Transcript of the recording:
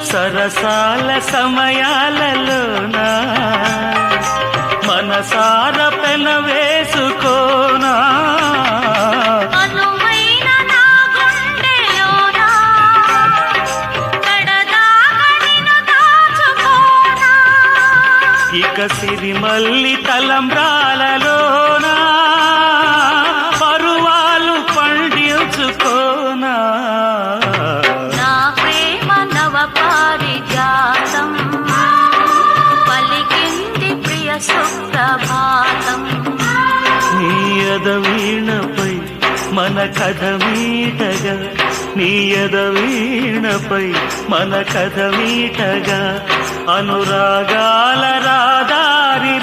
సరసాల సమయాలలోనా మనసార పెన వేసుకోనా ఇక సిరిమల్లి తలంబ్రాలలోనా పరువాలు పండించుకోనా నా ప్రేమ నవ పారిజాతం పలికింది ప్రియ సుప్రభాతం నీ ఎదవీణపై మన కథ మీటగా నీ ఎదవీణపై మన కథ మీటగా అనురాగాల రాదారి